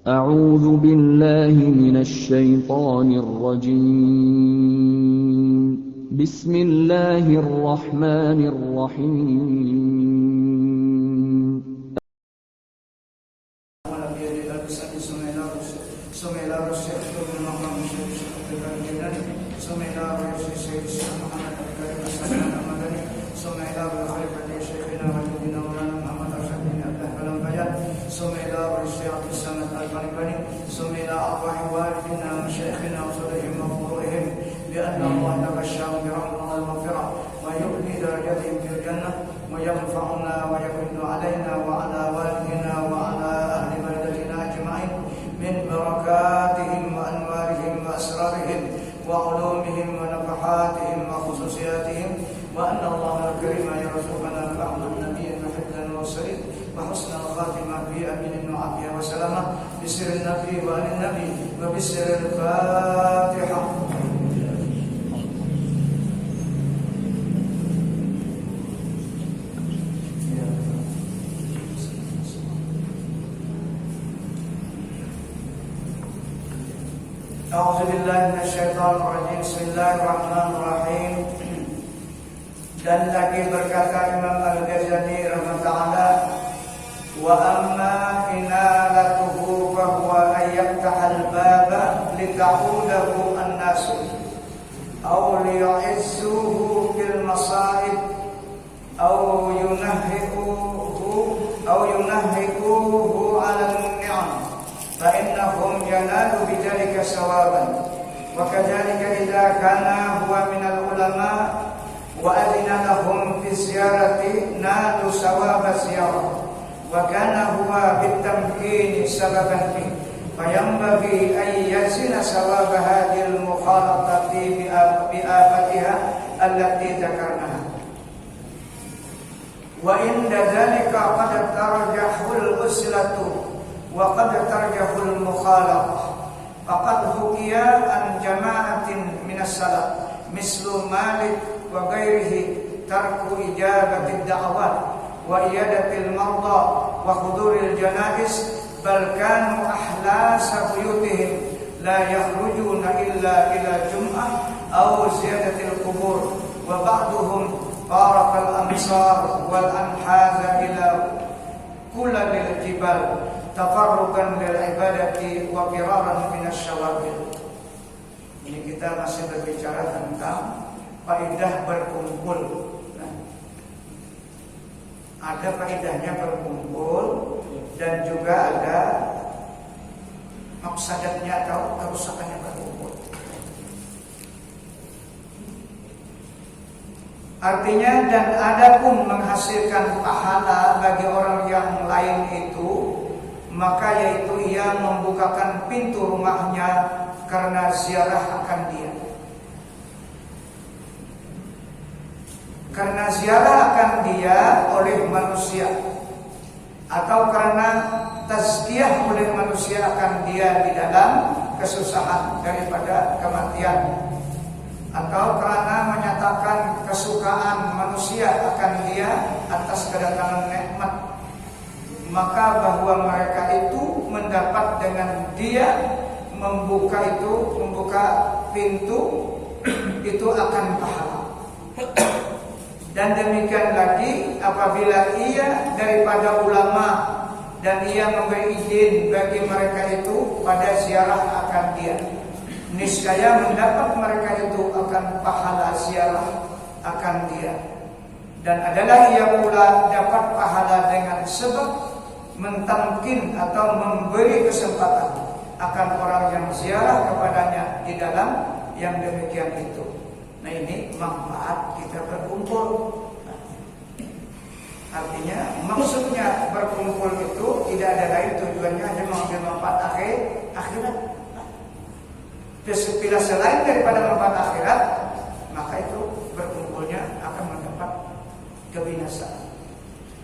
أعوذ بالله من الشيطان الرجيم بسم الله الرحمن الرحيم بأن الله تبشر برحمة والمغفرة ويؤدي درجتهم في الجنة وينفعنا ويمن علينا وعلى والدنا وعلى أهل بلدتنا أجمعين من بركاتهم وأنوارهم وأسرارهم وعلومهم ونفحاتهم وخصوصياتهم وأن الله الكريم يرزقنا فهم النبي وحفظ المرسلين وحسن الخاتمة في أمين وعافية وسلامة بسر النبي وآل النبي وبسر الفاتحة. أعوذ بالله من الشيطان الرجيم بسم الله الرحمن الرحيم. Dan lagi berkata Imam Al-Ghazali rahimahullah, wa amma inalatuhu fahuwa ayyaftahal baba lita'udahu an-nasu aw liya'izzuhu bil masaib aw yunahhiquhu 'ala an-ni'am فإنهم ينالوا بذلك ثوابا وكذلك إذا كان هو من العلماء وأذن لهم في الزيارة نالوا ثواب الزيارة وكان هو بالتمكين سببا فيه فينبغي أن يزن ثواب هذه المخالطة بآفتها التي ذكرناها وعند ذلك قد ترجح الأسلة وقد ترجح المخالطة فقد حكي عن جماعة من السلف مثل مالك وغيره ترك إجابة الدعوات وإيادة المرضى وحضور الجنائز بل كانوا أحلاس بيوتهم لا يخرجون إلا إلى الجمعة أو زيادة القبور وبعضهم فارق الأمصار والأنحاز إلى كل الجبال tafarruqan lil ibadati wa firaran minasyawagil. Ini kita masih berbicara tentang faedah berkumpul. Nah, ada faedahnya berkumpul dan juga ada mafsadatnya atau kerusakannya berkumpul. Artinya dan adapun menghasilkan pahala bagi orang yang lain itu, maka yaitu ia membukakan pintu rumahnya karena ziarah akan dia. Karena ziarah akan dia oleh manusia, atau karena tazkiyah oleh manusia akan dia di dalam kesusahan daripada kematian, atau karena menyatakan kesukaan manusia akan dia atas kedatangan nikmat, maka bahwa mereka itu mendapat dengan dia membuka pintu itu akan pahala. Dan demikian lagi apabila ia daripada ulama dan ia memberi izin bagi mereka itu pada ziarah akan dia, niscaya mendapat mereka itu akan pahala ziarah akan dia. Dan adalah ia pula dapat pahala dengan sebab mentamkin atau memberi kesempatan akan orang yang ziarah kepadanya di dalam yang demikian itu. Nah, ini manfaat kita berkumpul. Artinya maksudnya berkumpul itu tidak ada lain tujuannya hanya mengambil manfaat akhirat. Bila selain daripada manfaat akhirat, maka itu berkumpulnya akan mendapat kebinasaan.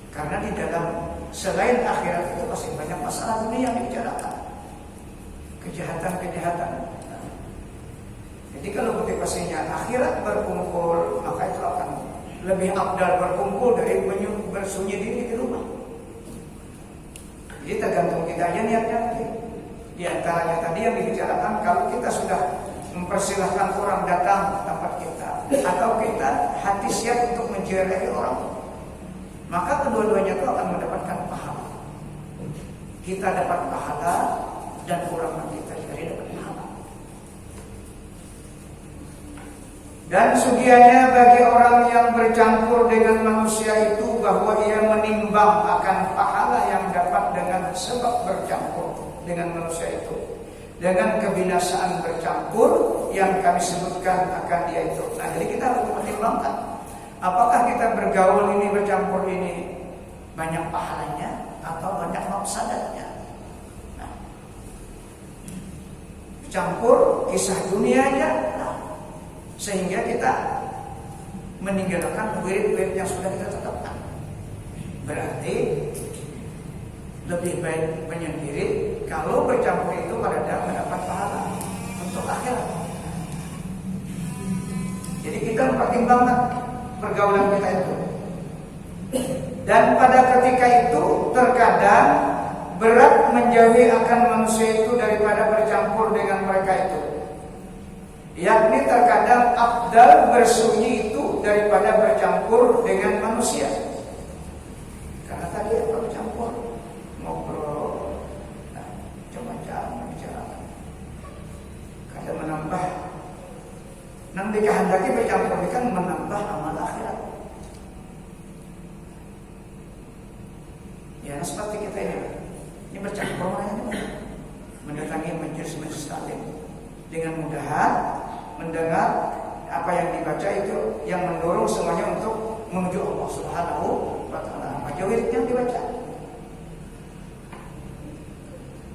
Karena di dalam selain akhirat itu masih banyak masalah dunia yang dibicarakan, kejahatan-kejahatan. Jadi kalau motivasinya akhirat berkumpul, maka itu akan lebih afdal berkumpul dari bersunyi diri di rumah. Jadi tergantung kita aja niatnya. Di antaranya tadi yang dibicarakan, kalau kita sudah mempersilahkan orang datang ke tempat kita, atau kita hati siap untuk menziarahi orang, maka kedua-duanya itu akan mendapatkan pahala. Kita dapat pahala dan orang yang kita ziarahi dapat pahala. Dan sugiannya bagi orang yang bercampur dengan manusia itu bahwa ia menimbang akan pahala yang dapat dengan sebab bercampur dengan manusia itu, dengan kebinasaan bercampur yang kami sebutkan akan dia itu. Nah, jadi kita harus mempertimbangkan, apakah kita bergaul ini, bercampur ini banyak pahalanya atau banyak mafsadatnya. Nah, campur kisah dunianya, sehingga kita meninggalkan wirid-wirid yang sudah kita tetapkan. Berarti lebih baik menyendiri kalau bercampur itu pada mendapat pahala untuk akhirat. Jadi kita mempertimbangkan pergaulan kita itu. Dan pada ketika itu terkadang berat menjauhi akan manusia itu daripada bercampur dengan mereka itu. Yakni terkadang afdal bersunyi itu daripada bercampur dengan manusia. Karena tadi apa, bercampur, ngobrol, macam-macam membicarakan. Kadang menambah, nang dikehendaki bercampur ini kan menambah amal akhirat. Ya seperti kita ini bercampur mendatangi majelis-majelis taklim, dengan mudahan mendengar apa yang dibaca itu yang mendorong semuanya untuk menuju Allah Subhanahu wa taala. Majawid yang dibaca.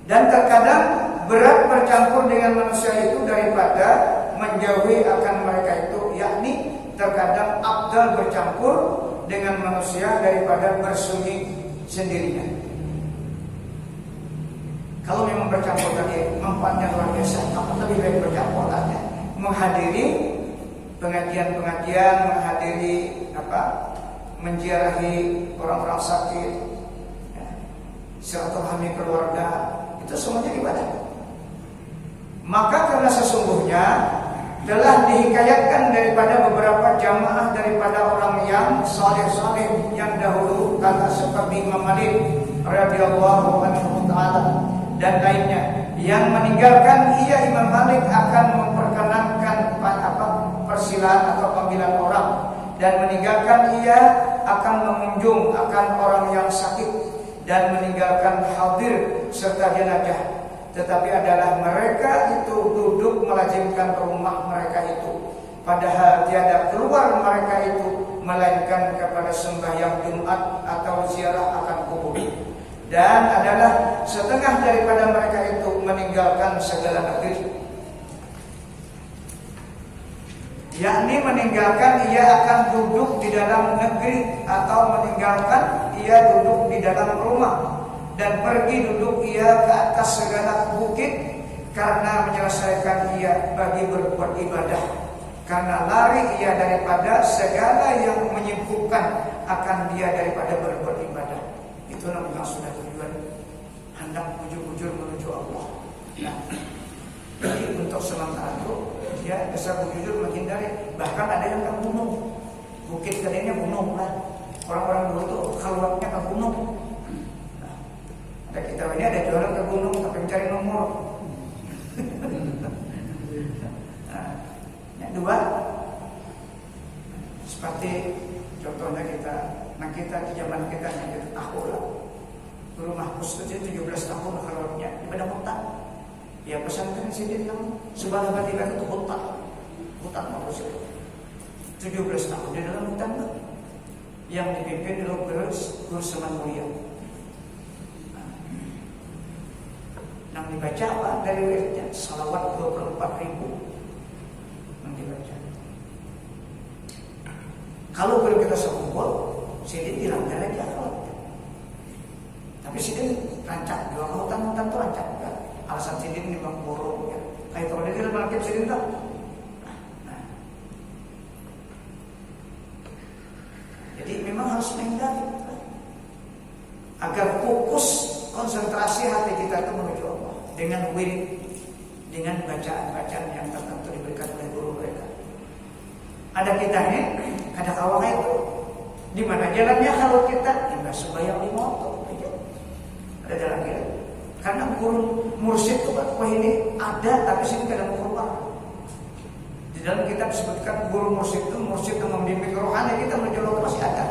Dan terkadang berat bercampur dengan manusia itu daripada menjauhi akan mereka itu, yakni terkadang afdal bercampur dengan manusia daripada bersunyi sendirinya. Kalau memang bercampur tadi manfaatnya luar biasa, apa lebih baik bercampur tadi? Menghadiri pengajian-pengajian, menghadiri menziarahi orang-orang sakit, silaturahmi keluarga, itu semuanya ibadah. Maka karena sesungguhnya telah dihikayatkan daripada beberapa jamaah daripada orang yang saleh-saleh yang dahulu, kata seperti Imam Malik radhiyallahu anhu taala dan lainnya, yang meninggalkan Imam Malik akan memperkenankan persilaan atau panggilan orang, dan meninggalkan akan mengunjung akan orang yang sakit, dan meninggalkan hadir serta jenazah. Tetapi adalah mereka itu duduk melazimkan rumah mereka itu, padahal tiada keluar mereka itu melainkan kepada sembahyang Jumat atau ziarah akan kubur. Dan adalah setengah daripada mereka itu meninggalkan segala negeri, yakni meninggalkan ia akan duduk di dalam negeri, atau meninggalkan ia duduk di dalam rumah, dan pergi duduk ia ke atas segala bukit, karena menyelesaikan ia bagi berbuat ibadah, karena lari ia daripada segala yang menyibukkan akan dia daripada berbuat ibadah. Itu namanya sudah tujuan hendak bujur-bujur menuju Allah. Nah, jadi untuk sementara itu ya dasar bujur menghindari, bahkan ada yang ke gunung, bukit tadinya gunung lah. Orang-orang dulu tuh keluarnya ke gunung. Nah, ada kita ini ada jualan ke gunung tapi mencari nomor. Nah, yang dua seperti contohnya kita di zaman kita tahu lah, rumah khusus 17 tahun keluarnya di pada hutan. Ya pesantren sini kamu sebelah bagian itu hutan maksud itu 17 tahun di dalam hutan tuh, yang dipimpin oleh Guru Seman Mulia. Yang dibaca apa dari wiridnya? Salawat 24.000 yang dibaca. Kalau belum kita sekumpul, sini dilanggar aja kalau. Tapi sini rancak, dua hutan-hutan itu rancak juga. Alasan sini ini bang burung ya. Kayak kalau dia dalam rakib sini tak. Jadi memang harus menghindari agar fokus konsentrasi hati kita itu menuju Allah. dengan wirid, dengan bacaan-bacaan yang tertentu diberikan oleh guru mereka. Ada kita ini, ada kawang itu. Di mana jalannya kalau kita nggak sembahyang di motor aja. Ada jalan kita. Karena guru mursyid itu kan, wah ini ada tapi sini tidak mau keluar. Di dalam kitab disebutkan guru mursyid itu mursyid yang membimbing rohani kita menuju Allah masih ada.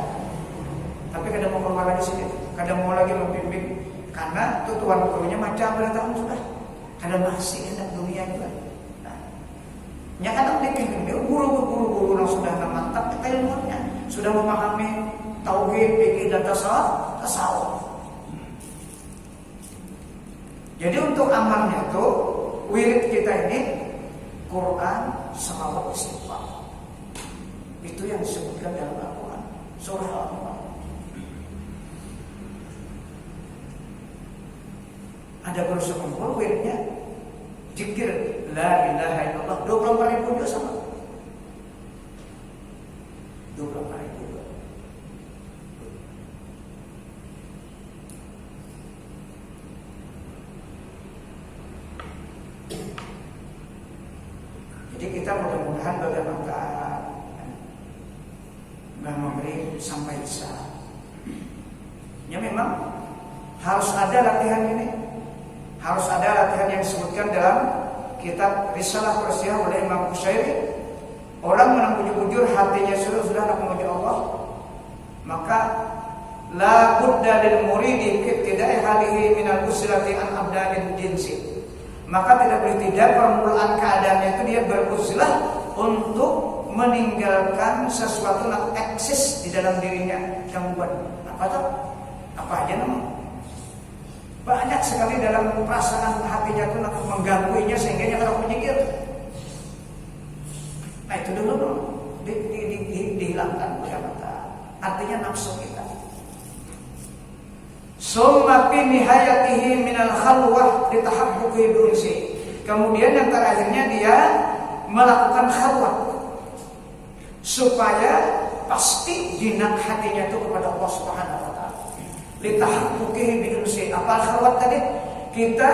Tapi kadang mau keluar lagi sini, kadang mau lagi membimbing karena tutuan gurunya macam berapa tahun sudah. Kadang masih hendak dunia juga. Nah, ya kadang dibimbing dia guru yang sudah mantap kita ilmunya, sudah memahami tauhid, fikih dan tasawuf. Jadi untuk amalnya itu wirid kita ini Quran, salawat, istighfar. Itu yang disebutkan dalam Al-Quran, surah Al-Quran. Ada guru sekumpul wiridnya zikir la ilaha illallah 24.000 juga sama. 24.000 juga. Jadi kita mudah-mudahan bermanfaat memberi sampai bisa. Ya memang harus ada latihan ini. Harus ada latihan yang disebutkan dalam kitab Risalah Persiah oleh Imam Qushairi. Orang yang bujur-bujur hatinya sudah nak memuji Allah, maka la budda lil muridi fi ibtida'i halihi min al-uslati an abdanil jinsi. Maka tidak boleh tidak permulaan keadaannya itu dia beruzlah untuk meninggalkan sesuatu yang eksis di dalam dirinya gangguan. Apa tuh? Apa aja namanya? Banyak sekali dalam perasaan hatinya itu menggangguinya sehingga dia kalau menyikir. Nah itu dulu dihilangkan kata. Artinya nafsu kita. Summa fi nihayatihi minal khalwah litahabbuhi dunsi. Kemudian yang terakhirnya dia melakukan khalwah supaya pasti jinak hatinya itu kepada Allah Subhanahu wa taala. Litahabbuhi dunsi. Apa khalwat tadi? Kita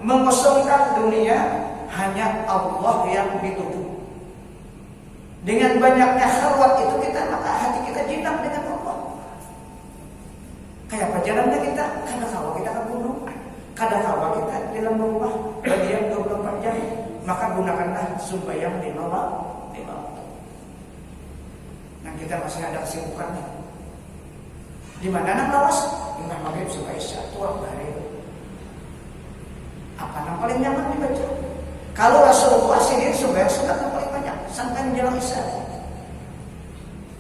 mengosongkan dunia, hanya Allah yang dituju. Dengan banyaknya khalwat itu maka hati kita jinak dengan Allah. Kayak apa jalannya kita? Kadang-kala kita ke gunung, kadang-kala kita di dalam rumah berdiam 24 jam. Maka gunakanlah sembahyang 5 waktu. Nah kita masih ada kesibukannya. Di mana nak lawas? Imam Maghrib sampai Isya tuang hari. Apa yang paling nyaman dibaca? Kalau Rasulullah sendiri sembahyang sunat yang paling banyak sampai menjelang Isya.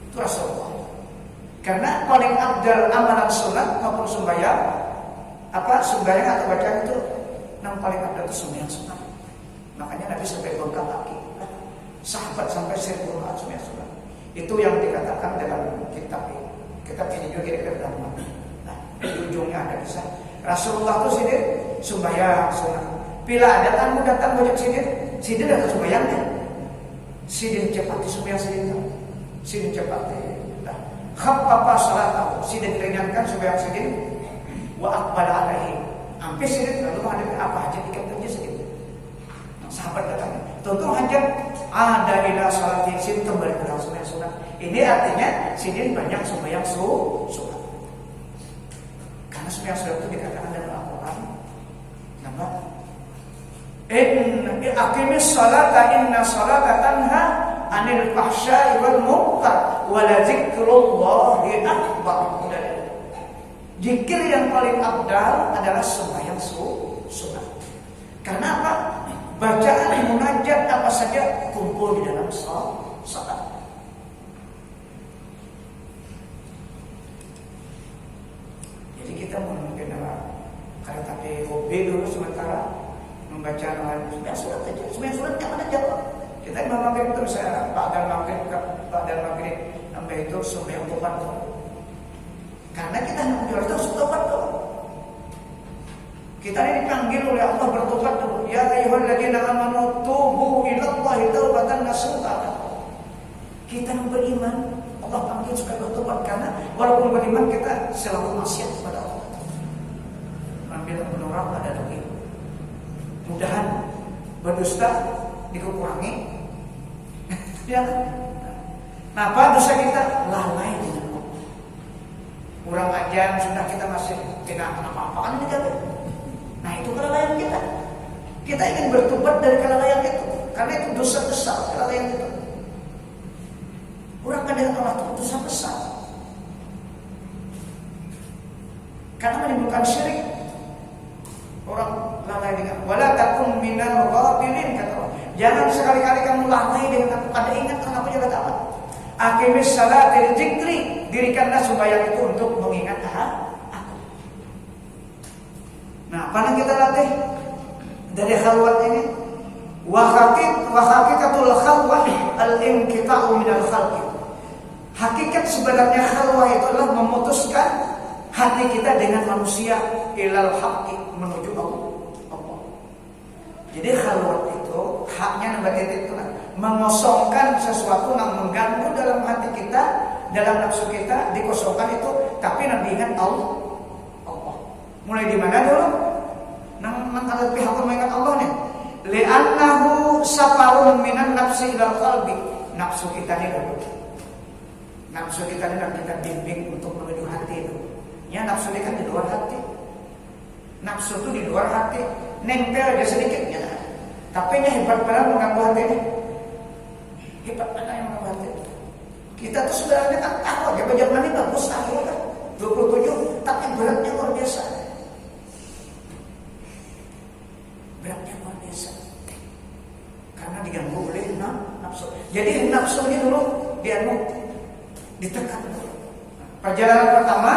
Itu Rasulullah. Karena paling abdal amalan sunat maupun sembahyang sembahyang atau bacaan itu yang paling abdal itu sembahyang sunat. Makanya Nabi sampai bongkar kaki. Sahabat sampai 1000 sembahyang sunat. Itu yang dikatakan dalam kitab ini juga kira-kira dalam. Nah, di ujungnya ada kisah Rasulullah itu sendiri sembahyang sunat. Bila ada tamu datang banyak sini ada sembahyangnya. Sini cepat sembahyang sini cepat. Khaffafa salatahu, sidin ringankan sembahyang sidin wa aqbala alaihi. Hampir sidin lalu menghadapi apa hajat dikatakannya sidin. Sahabat datang, "Tonton hajat ada ila salati sidin kembali ke dalam sembahyang sunat." Ini artinya sidin banyak sembahyang sunat. Karena sembahyang sunat itu dikatakan dalam Al-Qur'an. Nama aqimis salata inna salata tanha anil fahsya'i wal munkar wa la dzikrullahi akbar. Zikir yang paling abdal adalah sembahyang sunat. Karena apa? Bacaan munajat apa saja kumpul di dalam salat. Jadi kita mungkin karena tapi hobi dulu sementara membaca sembahyang sunat aja. Sembahyang sunat yang mana jawab? Kita Imam Maghrib itu bisa ba'dal maghrib sampai itu sembahyang tobat. Karena kita hendak menjual itu tobat dulu. Kita ini dipanggil oleh Allah bertobat dulu. Ya ayyuhalladzina amanu tubu ilallahi taubatan nasuha. Kita yang beriman, Allah panggil supaya bertobat karena walaupun beriman kita selalu maksiat kepada Allah. Ambil menurut ada lagi. mudahan berdusta dikurangi. Ya. Nah, apa dosa kita? Lalai dengan Allah. Kurang ajar sudah kita masih tidak apa-apa kan ini jatuh. Nah, itu kelalaian kita. Kita ingin bertobat dari kelalaian itu, karena itu dosa besar kelalaian itu. Kurang dengan Allah itu dosa besar. Karena menimbulkan syirik. Orang lalai dengan wala takun minal ghafilin kata Allah. Jangan sekali-kali kamu lalai dengan aku. Ada ingat aku jaga apa? Aqimis salat dari zikri, dirikanlah supaya itu untuk mengingat aku. Nah, apa yang kita latih dari khalwat ini? Wa haqiqatul khalwah al-inqita'u minal khalqi. Hakikat sebenarnya khalwah itu adalah memutuskan hati kita dengan manusia ilal haqqi, menuju Allah. Jadi khalwat itu haknya nabi itu mengosongkan sesuatu yang mengganggu dalam hati kita, dalam nafsu kita, dikosongkan itu, tapi nabi ingat Allah. Mulai di mana dulu? Nang ada pihak mengingat Allah nih. Li'annahu safarun minan nafsi ilal qalbi. Nafsu kita ini dulu. Nafsu kita ini kita bimbing untuk menuju hati itu. Ya, nafsu ini kan di luar hati. Nafsu itu di luar hati, nempel aja sedikitnya. Tapi nya hebat benar mengganggu hati ini. Hebat benar yang mengganggu hati. Kita tuh sebenarnya kan tahu aja zaman ini bagus akhirnya kan 27, tapi beratnya luar biasa. Beratnya luar biasa. Karena diganggu oleh nafsu. Jadi nafsu ini dulu dia ditekan dulu. Perjalanan pertama,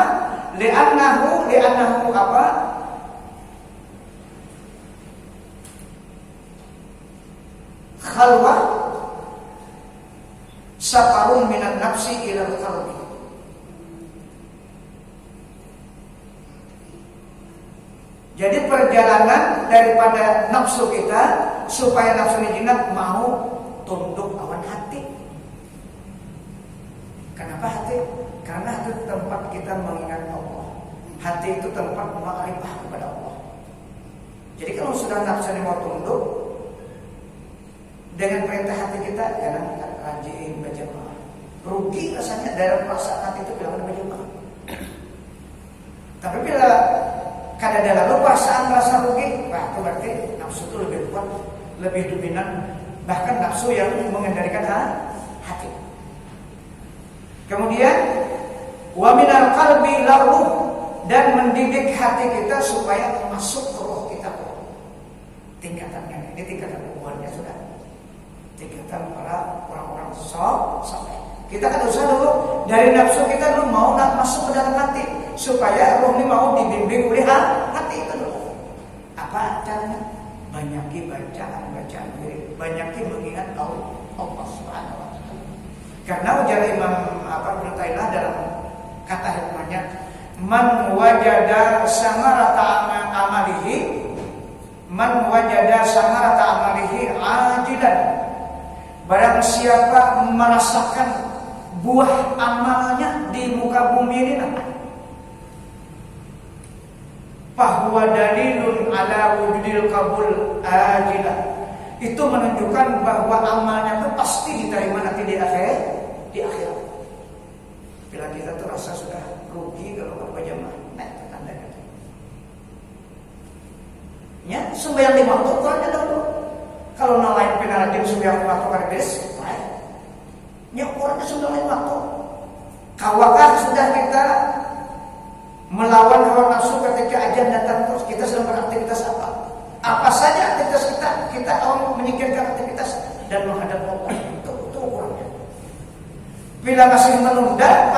li'annahu apa? Khalwah safarun minan nafsi ilal qalbi. Jadi perjalanan daripada nafsu kita supaya nafsu ini jinak mau tunduk lawan hati. Kenapa hati? Karena hati itu tempat kita mengingat Allah. Hati itu tempat ma'rifah kepada Allah. Jadi kalau sudah nafsu ini mau tunduk, dengan perintah hati kita jangan rajin berjamaah. Rugi rasanya dalam perasaan hati itu bila berjamaah. Tapi bila kadang lalu perasaan merasa rugi, wah itu berarti nafsu itu lebih kuat, lebih dominan, bahkan nafsu yang mengendalikan hati. Kemudian wa minal qalbi laruh, dan mendidik hati kita supaya masuk ke roh kita. Tingkatannya ini tingkatan hubungannya sudah. Tingkatan para orang-orang sampai. Kita kan usah dulu dari nafsu kita dulu mau masuk ke dalam hati supaya roh ini mau dibimbing oleh hati itu dulu. Apa caranya? Banyaki bacaan, banyaki mengingat Allah Subhanahu wa taala. Karena ujar Imam Ibnu Taimiyah dalam kata hikmahnya, man wajada samarata amalihi ajilan. Barang siapa merasakan buah amalnya di muka bumi ini, fahuwa dalilun ala wujudil qabul ajilan. Itu menunjukkan bahwa amalnya itu pasti diterima nanti di akhirat. Bila kita tuh rasa sudah rugi kalau berjamaah, nah itu tandanya. Ya, sembahyang 5 waktu Qurannya dulu. Kalau nalain penarajin sembahyang 5 waktu kardis, baik. Ya, Qurannya sudah 5 waktu. Kawakah sudah kita melawan hawa nafsu ketika ajan datang terus kita sedang beraktivitas apa? Apa saja aktivitas kita menyingkirkan aktivitas dan menghadap Allah. Itu Qurannya. Bila masih menunda,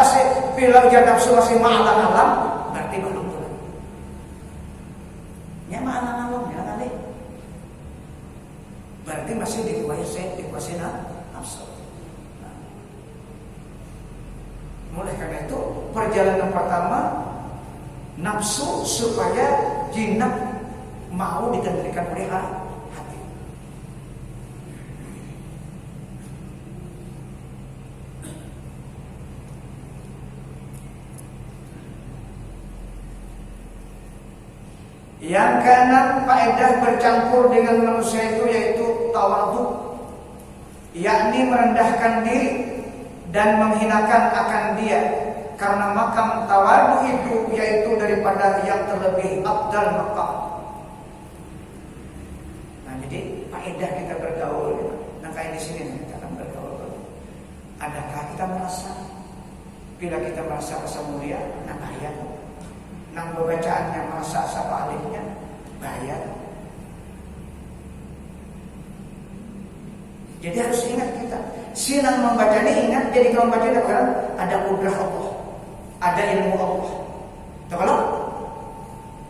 bila ujian nafsu masih ma'alam-alam, berarti belum turun. Ya ma'alam-alam, ya kali. Berarti masih dikuasai nafsu. Nah. Mulai karena itu, perjalanan pertama, nafsu supaya jinak mau dikendalikan oleh hati. Yang keenam, faedah bercampur dengan manusia itu yaitu tawadhu, yakni merendahkan diri dan menghinakan akan dia, karena makam tawadhu itu yaitu daripada yang terlebih afdal makam. Nah, jadi faedah kita bergaul, nah kayak di sini kita akan bergaul. Adakah kita merasa bila kita merasa mulia, nah bahaya. Nang bacaannya merasa sapa alimnya, bahaya. Jadi harus ingat kita, sinang membaca ini ingat, jadi kalau membaca ada kudrah Allah, ada ilmu Allah. Tahu kalau?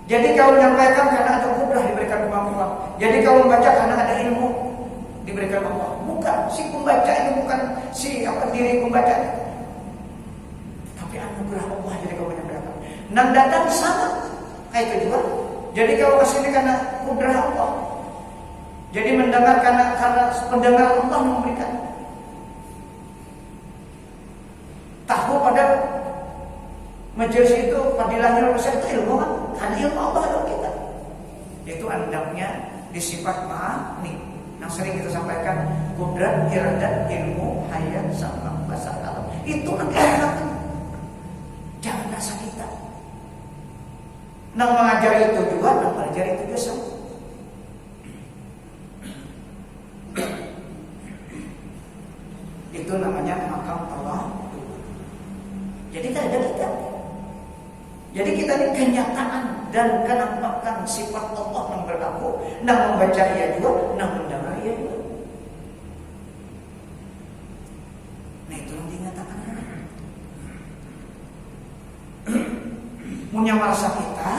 Jadi kalau menyampaikan karena ada kudrah diberikan kemampuan. Jadi kalau membaca karena ada ilmu diberikan Allah. Bukan si pembaca ini, bukan si diri pembaca. Tapi anugerah Allah jadi kalau menyampaikan. Nang datang sama, kayak itu juga. Jadi kalau kesini karena kudrah Allah. Jadi mendengar karena pendengar Allah memberikan. Tahu pada majelis itu padilahnya manusia itu ilmu kan? Karena ilmu Allah dalam kita. Itu andamnya di sifat ma'ani. Yang sering kita sampaikan, kudrat, iradat, ilmu, hayat, sama bahasa alam. Itu nanti akan. Jangan rasa kita. Nang mengajari itu juga, nang mengajari itu biasa. Itu namanya makam tawadhu. Jadi tak ada kita. Jadi kita ini kenyataan dan kenampakan sifat Allah yang berlaku. Nang membaca ia juga, nang mendengar ia juga. Nah itu yang dinyatakan. Punya merasa kita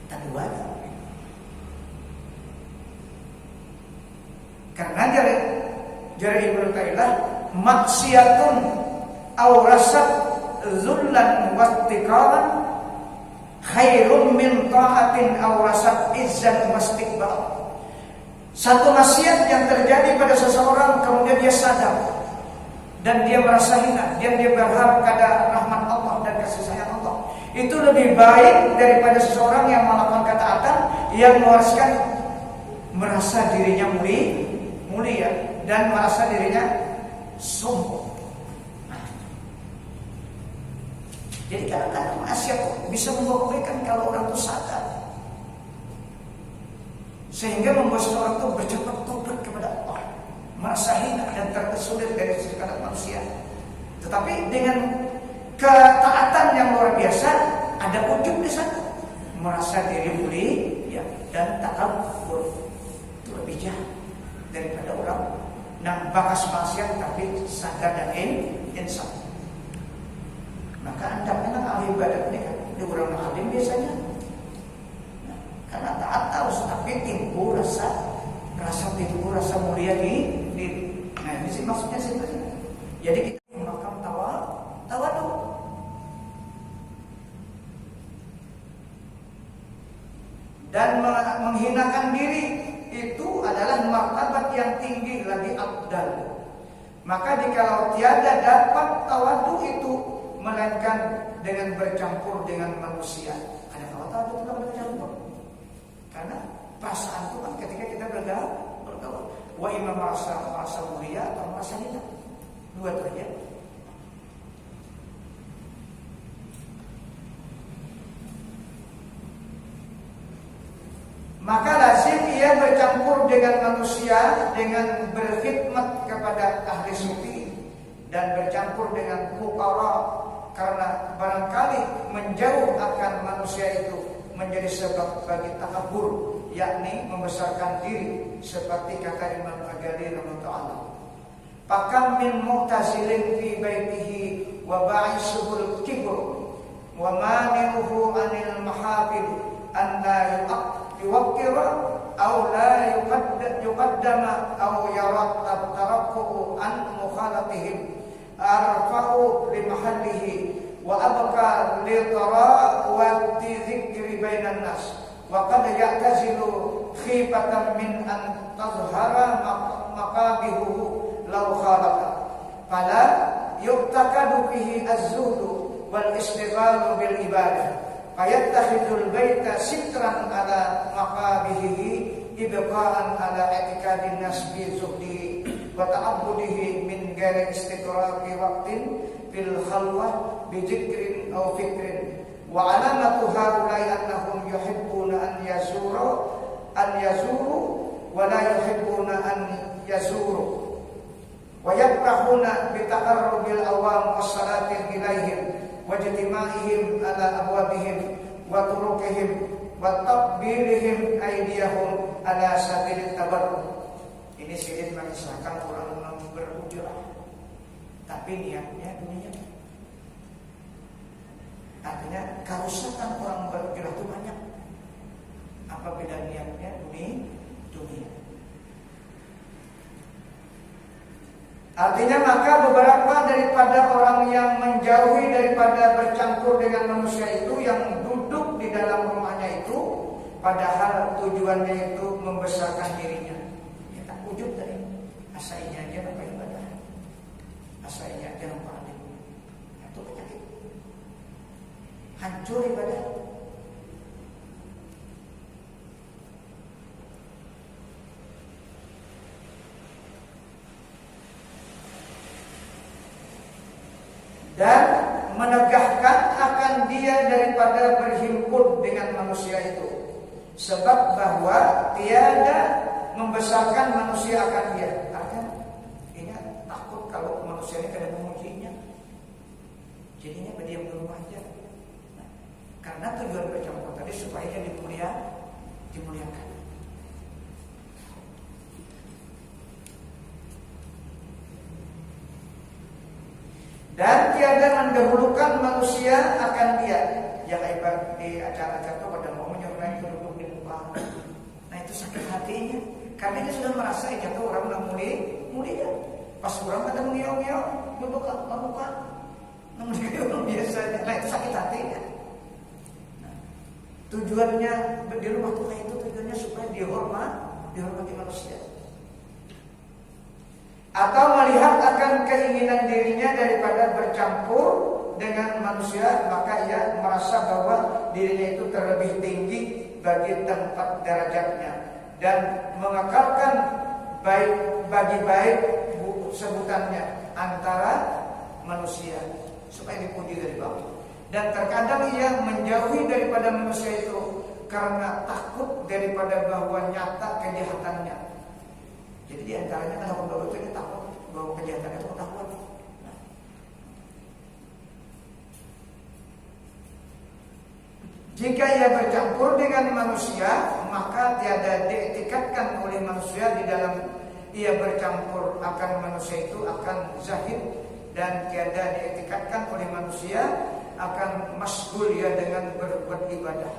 tak buat. Karena jari Ibnu Taimiyah maksiatun awrasat zullan wastiqaran khairun min ta'atin awrasat izzan wastikbar. Satu maksiat yang terjadi pada seseorang kemudian dia sadar dan dia merasa hina, dia berharap kepada rahmat Allah dan kasih sayang Allah. Itu lebih baik daripada seseorang yang melakukan ketaatan yang mewariskan merasa dirinya mulia dan merasa dirinya sombong. Jadi kadang-kadang maksiat bisa membawa kebaikan kalau orang itu sadar, sehingga membuat seseorang itu bercepat tobat kepada Allah, merasa hina dan terkesulit dari sekadar manusia. Tetapi dengan ketaatan yang luar biasa, ada ujub di sana, merasa diri mulia dan takabur. Itu lebih jahat daripada orang yang bakas maksiat tapi sadar dan insaf. Maka anda memang ahli ibadat ini kan, di orang alim biasanya. Nah, karena taat harus tapi timbul rasa mulia di diri. Nah ini sih maksudnya sih. Jadi kita makam tawadhu. Dan menghinakan diri itu adalah martabat yang tinggi lagi afdal. Maka jikalau tiada dapat tawadhu itu melainkan dengan bercampur dengan manusia. Karena kalau tawadhu itu tidak bercampur. Karena perasaan itu kan ketika kita bergaul, wa imam merasa mulia atau merasa hina. Dua itu aja. Maka lazim ia bercampur dengan manusia dengan berkhidmat kepada ahli sufi dan bercampur dengan fuqara, karena barangkali menjauh akan manusia itu menjadi sebab bagi takabur, yakni membesarkan diri, seperti kata Imam Ghazali rahimahullah. Pakam min mu'tazilin fi baitihi wa ba'isuhul kibr wa mani'uhu anil mahafil an la yuwaqqira aw la yuqaddama aw yarattab tarakkuhu an mukhalatihim arfa'u li mahallihi wa abqa li tara wa dzikri bainan nas wa qad ya'tazilu khifatan min an tazhara maqabihu law khalaqa fala yuqtakadu bihi az-zuhdu wal istighalu bil ibadah fayattakhidul baita sitran ala maqabihi ibqa'an ala i'tiqadin nas bi zuhdi wa ta'abbudihi min ghairi istiqraqi waqtin fil khalwah bi dzikrin aw fikrin wa alamatu haula'i annahum yuhibbuna an yazuru wa la yuhibbuna an yazuru wa yakrahuna bi taqarrubil awam was salatin ilaihim wajtima'ihim ala abwabihim wa turukihim wa takbirihim aydiyahum ala sabilit tabarruk. Ini Sayyid mengisahkan orang berujrah tapi niatnya dunia. Artinya kerusakan orang berujrah itu banyak. Apa beda niatnya dunia? Artinya maka beberapa daripada orang yang menjauhi daripada bercampur dengan manusia itu, yang duduk di dalam rumahnya itu, padahal tujuannya itu membesarkan dirinya. Ya tak wujud dari asainya aja nampak ibadah, asainya aja nampak alim. Itu penyakit, hancur ibadah. Dan menegahkan akan dia daripada berhimpun dengan manusia itu, sebab bahwa tiada membesarkan manusia akan dia. Artinya ingat, takut kalau manusia ini kena memujinya, jadinya berdiam di rumah aja. Nah, karena tujuan bercampur tadi supaya dia dimuliakan. Dan tiada mendahulukan manusia akan dia. Yang hebat di acara-acara itu pada mau menyertai duduk di muka. Nah itu sakit hatinya, karena dia sudah merasa itu orang nak mulia. Pas orang kata mengiau-ngiau, membuka. Namun dia orang biasa. Nah itu sakit hatinya. Nah, tujuannya di rumah Tuhan itu tujuannya supaya dihormati manusia. Atau melihat akan keinginan dirinya daripada bercampur dengan manusia, maka ia merasa bahwa dirinya itu terlebih tinggi bagi tempat derajatnya dan mengekalkan bagi baik sebutannya antara manusia supaya dipuji dari bawah. Dan terkadang ia menjauhi daripada manusia itu karena takut daripada bahwa nyata kejahatannya. Jadi di antaranya kan orang baru itu takut bahwa kejahatan itu ketahuan. Nah. Jika ia bercampur dengan manusia, maka tiada dietikatkan oleh manusia di dalam ia bercampur akan manusia itu akan zahid, dan tiada dietikatkan oleh manusia akan masgul ya dengan berbuat ibadah.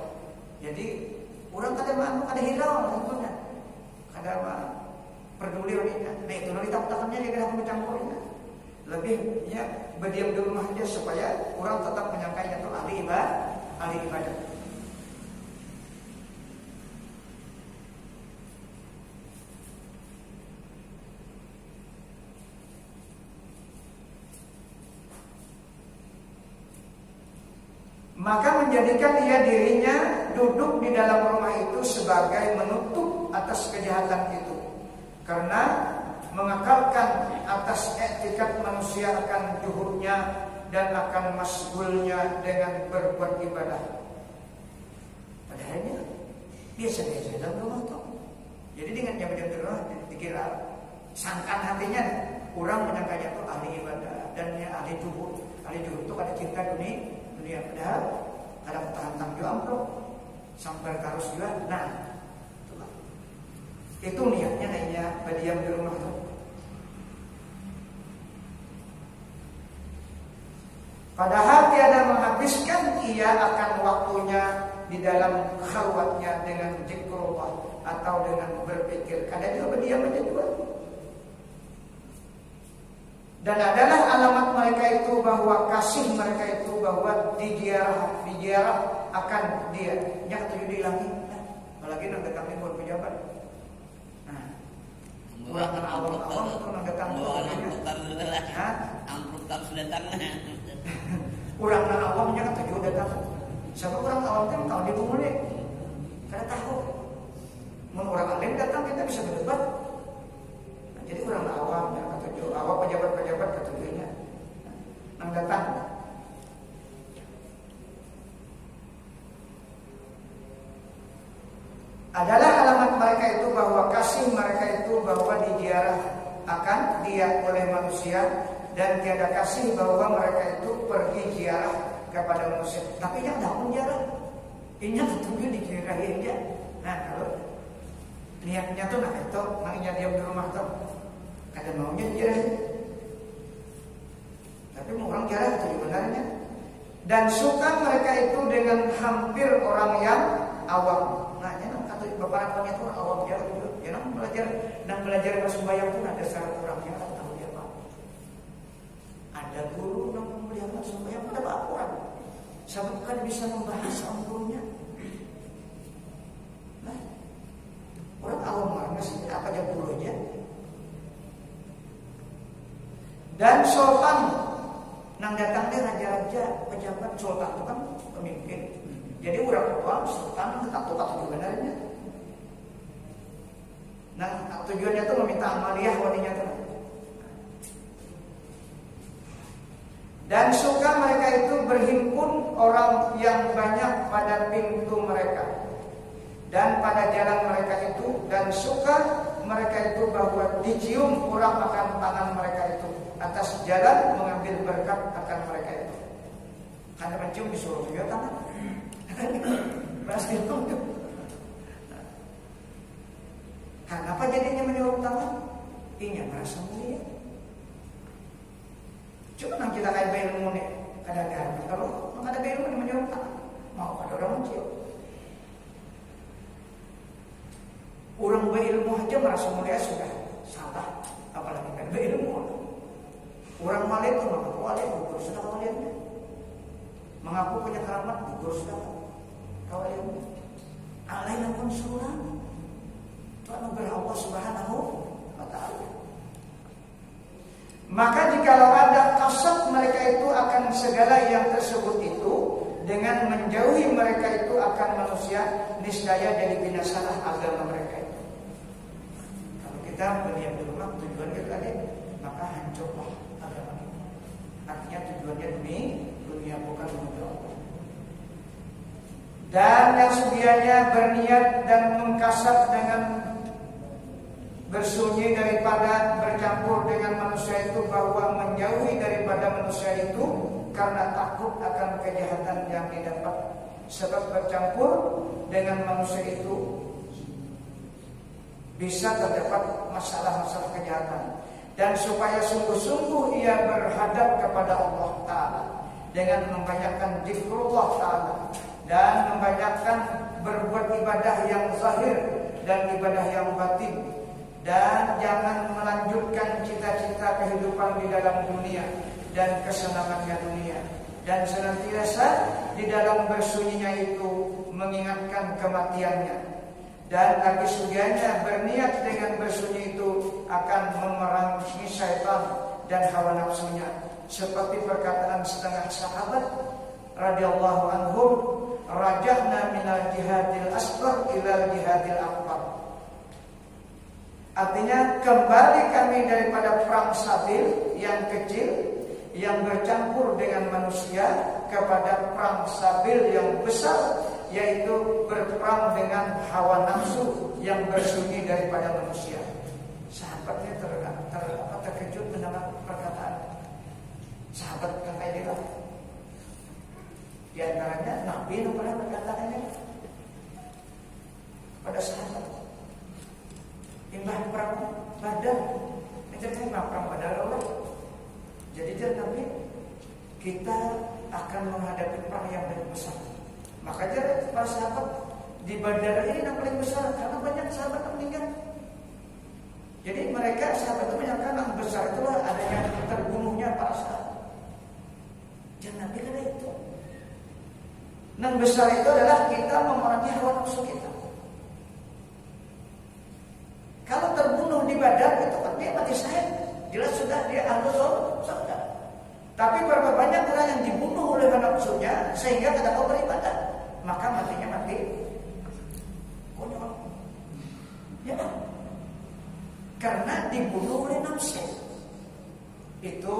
Jadi orang ada hilau tentunya, ada peduli orangnya. Nah itu nanti takut-takutnya dia kena mencampurnya. Lebihnya berdiam di rumah aja supaya orang tetap menyangkanya itu ahli ibadah. Maka menjadikan ia dirinya duduk di dalam rumah itu sebagai menutup atas kejahatan itu. Karena mengekalkan atas etikat manusia akan juhudnya dan akan masgulnya dengan berbuat ibadah. Padahalnya biasa-biasa dalam rumah itu. Jadi dengan jam rumah dikira sangkan hatinya, orang menyangkanya itu ahli ibadah dan ahli juhud. Ahli juhud itu ada cinta dunia, padahal ada tahan juga amplop sampai karus juga. Nah, itu niatnya hanya berdiam di rumah itu. Padahal tiada menghabiskan ia akan waktunya di dalam khalwatnya dengan zikrullah atau dengan berpikir. Kadang juga berdiam aja juga. Dan adalah alamat mereka itu bahwa kasih mereka itu bahwa dijarah akan dia. Nyak tujuh dihilangi. Apalagi nanti kami buat pejabat. Orang awam-awam itu nak datang amplop sudah datang. Orang awamnya kan tujuh datang Sebab orang awam itu tahu di mulai, karena tahu. Mun orang alim datang kita bisa berdebat. Nah, jadi orang awam ya ketujuh, awam pejabat-pejabat ketujuhnya, nang datang. Adalah alamat mereka itu bahwa kasih mereka itu bahwa diziarah akan dia oleh manusia, dan tiada kasih bahwa mereka itu pergi ziarah kepada manusia. Tapi yang tidak menziarah, ini tentunya diziarahi aja. Nah kalau niatnya tuh nak itu, maknya diam di rumah tuh, kadang maunya ziarah. Tapi orang ziarah itu sebenarnya. Dan suka mereka itu dengan hampir orang yang awam. Nah, beberapa orang itu orang awam jalan juga. Ya, belajar bersembahyang pun ada syarat orangnya kan tahu dia apa. Ada guru yang melihat bersembahyang pada apa orang. Sebab kan bisa membahas gurunya. Nah, orang awam mana sih apa aja gurunya. Dan sultan nang datang dia raja-raja, pejabat. Sultan itu kan pemimpin. Jadi orang awam sultan tetap sebenarnya. Nah, tujuannya itu meminta amaliyah walinya itu. Dan suka mereka itu berhimpun orang yang banyak pada pintu mereka dan pada jalan mereka itu, dan suka mereka itu bahwa dicium orang akan tangan mereka itu atas jalan mengambil berkat akan mereka itu. Karena mencium disuruh juga tangan. Pasti itu. Kenapa jadinya menyuruh tangan? Ingin merasa mulia. Cuma nang kita kayak berilmu nih, kadang-kadang kalau nggak ada berilmu nih menyuruh tangan, mau ada orang mencium. Orang berilmu aja merasa mulia sudah salah, apalagi kan berilmu. Orang malim itu mengaku alim, gugur sudah alimnya. Mengaku punya keramat, gugur sudah alimnya. Alaina pun surah. Anugerah Allah Subhanahu wa ta'ala. Maka jikalau ada kasat mereka itu akan segala yang tersebut itu, dengan menjauhi mereka itu akan manusia, niscaya jadi binasalah agama mereka itu. Kalau kita berdiam di rumah tujuan kita tadi, maka hancurlah agama kita. Artinya tujuannya demi dunia bukan menuju Allah. Dan yang sedianya berniat dan mengkasat dengan bersunyi daripada bercampur dengan manusia itu, bahwa menjauhi daripada manusia itu karena takut akan kejahatan yang didapat. Sebab bercampur dengan manusia itu bisa terdapat masalah-masalah kejahatan. Dan supaya sungguh-sungguh ia berhadap kepada Allah Ta'ala dengan membanyakkan zikrullah Ta'ala, dan membanyakkan berbuat ibadah yang zahir dan ibadah yang batin. Dan jangan melanjutkan cita-cita kehidupan di dalam dunia dan kesenangannya dunia. Dan senantiasa di dalam bersunyinya itu mengingatkan kematiannya. Dan lagi sudianya berniat dengan bersunyi itu akan memerangi syaitan dan hawa nafsunya. Seperti perkataan setengah sahabat radhiyallahu anhum, rajahna minal jihadil asghar ilal jihadil akbar. Artinya kembali kami daripada perang sabil yang kecil yang bercampur dengan manusia kepada perang sabil yang besar, yaitu berperang dengan hawa nafsu yang bersunyi daripada manusia. Sahabatnya terkejut mendengar perkataan sahabat yang kayak gitu. Di antaranya Nabi yang pernah berkataannya pada sahabat imbah perang Badar, itu perang Badar Allah. Jadi Nabi, kita akan menghadapi perang yang lebih besar. Maka para sahabat di Badar ini yang paling besar karena banyak sahabat yang meninggal. Jadi mereka sahabat itu menyangka yang besar itulah adanya terbunuhnya para sahabat. Dan Nabi kata itu. Yang besar itu adalah kita memerangi hawa nafsu kita. Kalau terbunuh di Badar itu kan dia mati syahid, jelas sudah dia ahlu surga. Tapi berapa banyak orang yang dibunuh oleh hawa nafsunya sehingga tidak mau beribadah. maka matinya mati konyol. Ya, karena dibunuh oleh nafsu. Itu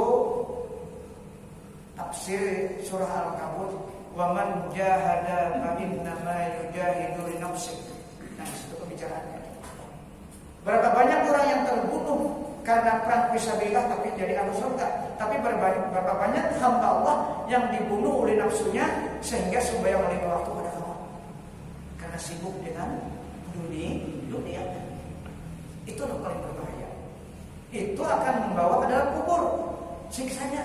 tafsir surah Al-Kabut, wa man jahada fa innama yujahidu li nafsihi. Nah, itu pembicaraannya. Berapa banyak orang yang terbunuh karena perang fisabilillah tapi jadi ahli surga, tapi berapa banyak hamba Allah yang dibunuh oleh nafsunya sehingga sembahyang lima waktu pada Allah karena sibuk dengan dunia. Itu yang paling berbahaya. Itu akan membawa ke dalam kubur siksanya.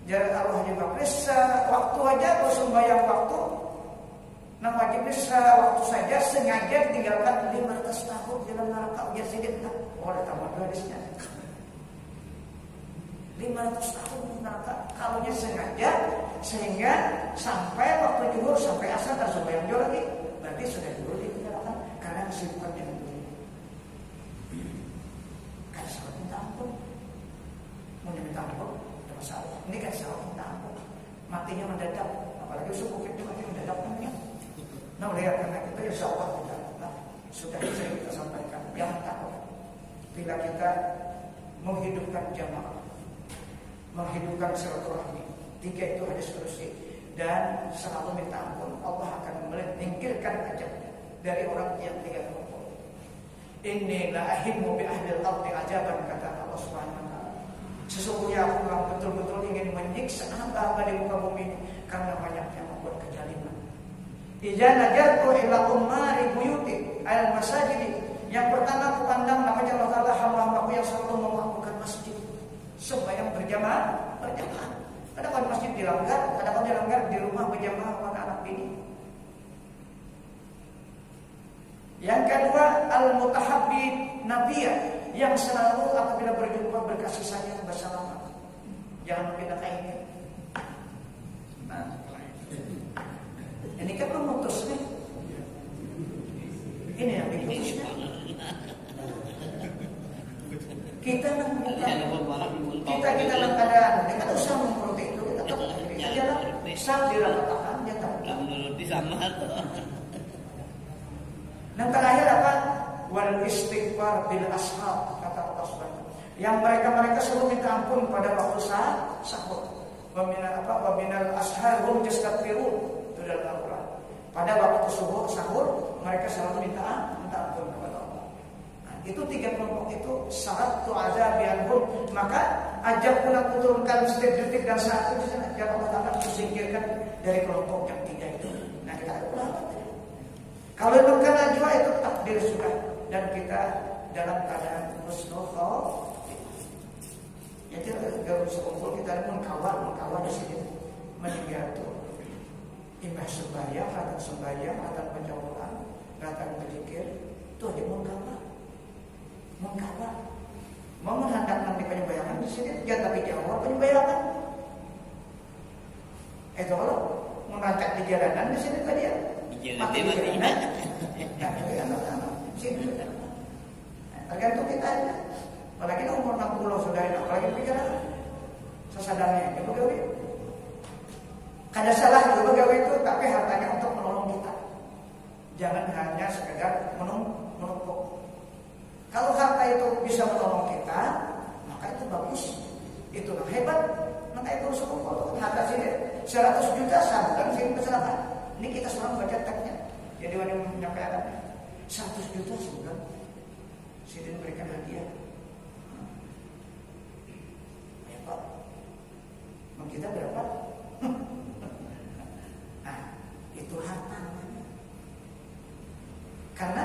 Jarak arwahnya bisa waktu aja kalau sembahyang waktu, nah wajib bisa waktu saja sengaja tinggalkan 500 tahun dalam neraka ujar sedikit tak boleh tambah hadisnya. 500 tahun di neraka kalaunya sengaja sehingga sampai waktu zuhur sampai asar dan sembahyang zuhur lagi berarti sudah zuhur ditinggalkan karena kesibukan dengan dunia. Kan salah minta ampun, mau minta ampun ada masalah. Ini kan salah minta ampun, matinya mendadak, apalagi usul covid itu mati mendadak namanya. Nah lihat karena kita insya Allah sudah sering kita sampaikan, jangan takut bila kita menghidupkan jamaah, menghidupkan silaturahmi. 3 itu hadis kursi dan selalu minta ampun, Allah akan menyingkirkan ajabnya dari orang yang 3 kelompok. Inni la ahimmu bi ahli al-ardi ajaban, kata Allah Subhanahu wa taala. Sesungguhnya aku betul-betul ingin menyiksa hamba-hamba di muka bumi ini karena banyaknya membuat kezaliman. Idza najatu ila ummari buyuti al-masajid. Yang pertama aku pandang namanya Allah Ta'ala hamba-hambaku yang selalu memakmurkan masjid. Sembahyang berjamaah. Kadang-kadang di masjid dilanggar, kadang-kadang dilanggar di rumah berjamaah anak-anak bini. Yang kedua, al-mutahabbi nabiyah, yang selalu apabila berjumpa berkasih sayang bersalaman. Jangan pindah ini. Nah, ini kan memutus nih. Ini yang diputusnya. Kita dalam keadaan kita usah memprotek itu kita jalan saat diratakan dia tahu. Dan terakhir apa? Wal istighfar bil ashab, kata Allah Subhanahu. Yang mereka selalu minta ampun pada waktu sahur. Wa minal ashar hum yastaghfirun. Itu dalam Al-Qur'an. Pada waktu sahur mereka selalu minta ampun kepada Allah. Itu 3 kelompok itu syarat tu azabianhum, maka ajab pula turunkan setiap detik dan saat itu agar Allah akan disingkirkan dari kelompok yang 3 itu. Nah kita ada kalau memang karena jua itu takdir sudah dan kita dalam keadaan husnul khotimah. Jadi kalau sekumpul kita pun mengkawal di sini meninggal tuh. Imbah sembahyang, rata penjauhan, rata berzikir, itu aja mengkawal. Mau menghendakkan di penyembayangan di sini, ya tapi jawab penyembayangan. Itu kalau mengangkat di jalanan di sini tadi ya. Mati di jalanan. Tergantung kita aja. Apalagi umur 60 sudah enak, apalagi pikiran sesadarnya. Itu gawe. Kada salah juga gawe itu, tapi hartanya untuk menolong kita. Jangan hanya sekedar menumpuk. Kalau harta itu bisa menolong kita, maka itu bagus. Itu hebat. Maka itu sekumpul harta sini 100 juta sabukan sini kesalahan. Ini kita seorang baca teksnya. Jadi ada yang menyampaikan 100 juta sebulan. Sini memberikan hadiah. Hebat. Kita berapa? Nah, itu harta namanya. Karena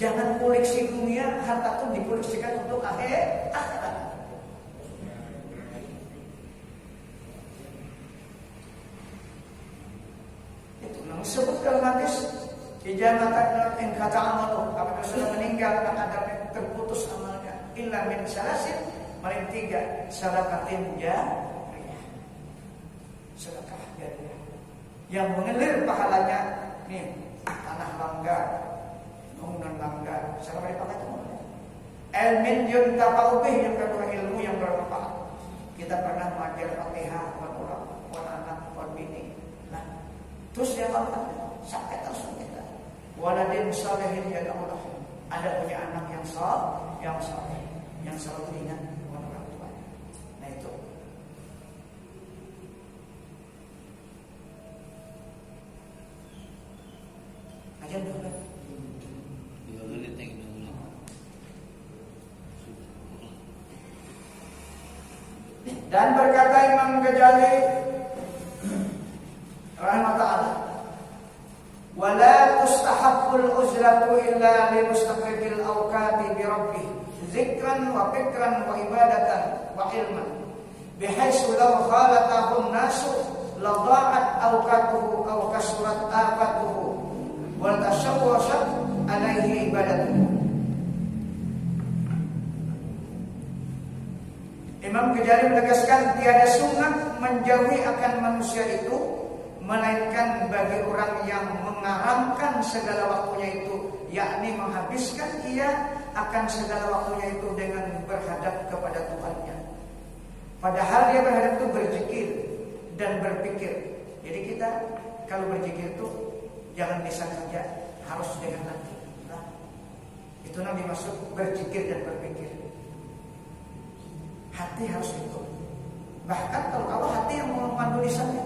jangan koleksi dunia, harta itu dikoleksikan untuk akhirat. Itu yang disebut dalam hadis ijamatan in kata amalu, apabila sudah meninggal akan ada terputus amalnya. Illa min salasin, paling 3 sadaqatin jariyah. Sedekah jariyah yang mengalir pahalanya. Nih, tanah langgar, bangunan langgar, siapa dipakai itu? Ilmin yuntafa'u bih, yang kedua ilmu yang bermanfaat. Kita pernah mengajar Fatihah buat orang, buat anak, buat bini. Nah, Terus dia makan sampai langsung kita. Waladin salihin ya Allah. Ada punya anak yang saleh, yang selalu ingat orang tua. Nah itu. Ajan dulu. Dan berkata Imam Ghazali rahimahullah, wala tustahabbul uzlatu illa li mustaqbil awqati bi rabbih zikran wa fikran wa ibadatan wa ilman bihaitsu law khalatahu an-nasu la dha'at awqatuhu aw kasurat afatuhu wa tashawwashat alaihi ibadatuhu. Imam Ghazali menegaskan tiada sunat menjauhi akan manusia itu, melainkan bagi orang yang mengaramkan segala waktunya itu, yakni menghabiskan ia akan segala waktunya itu dengan berhadap kepada Tuhannya. Padahal dia berhadap itu berzikir dan berpikir. Jadi kita kalau berzikir itu jangan lisan saja, harus dengan hati. Nah, itu yang dimaksud berzikir dan berpikir. Hati harus ikut. Bahkan kalau hati yang memandu lisannya.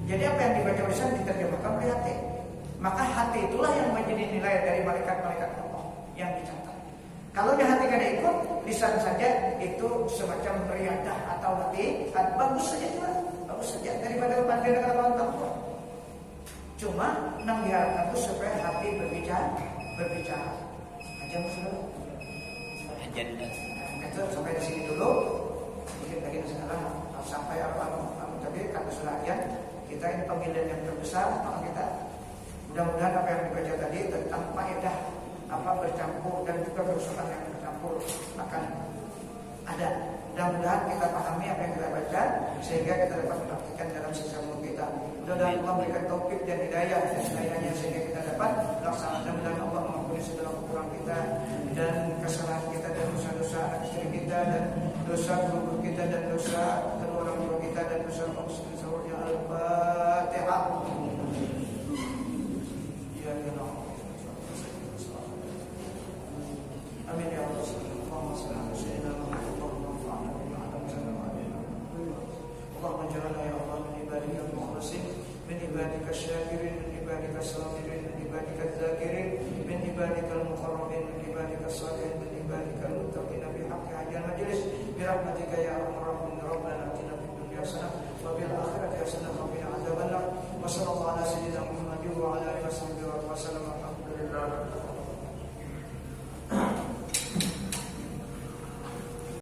Jadi apa yang dibaca lisan diterjemahkan oleh hati. Maka hati itulah yang menjadi nilai dari malaikat-malaikat Allah yang dicatat. Kalau hati tidak ikut, lisan saja itu semacam beriadah atau hati bagus saja juga, bagus saja daripada pandai dengan orang tua. Cuma yang diharapkan itu supaya hati berbicara. Aja musuh. Aja. Itu sampai di sini dulu. Mungkin lagi sekarang sampai tadi kata selayan kita ini panggilan yang terbesar maka kita mudah-mudahan apa yang dibaca tadi tentang faedah apa bercampur dan juga kerusakan yang bercampur akan ada. Mudah-mudahan kita pahami apa yang kita baca sehingga kita dapat mempraktikkan dalam sisa umur kita. Mudah-mudahan Allah memberikan taufik dan hidayah dan hidayahnya sehingga kita dapat melaksanakan. Mudah-mudahan Allah mengampuni segala kekurangan kita dan kesalahan kita dan dosa-dosa istri kita dan dosa guru kita dan dosa kedua orang tua kita dan dosa muslim seluruhnya. Al-Fatihah. Ya Allah. Amin ya Allah. Allahumma shalli ala sayyidina Muhammad. اللهم اجعلنا يا الله من عبادك المخلصين من عبادك الشاكرين من عبادك الصابرين من عبادك الذاكرين من عبادك المقربين من عبادك الصالحين من عبادك المتقين بحق حج المجلس برحمتك يا ارحم الراحمين. ربنا اتنا في الدنيا حسنه وفي الاخره حسنه وقنا عذاب النار وصلى الله على سيدنا محمد وعلى اله وصحبه وسلم. الحمد لله.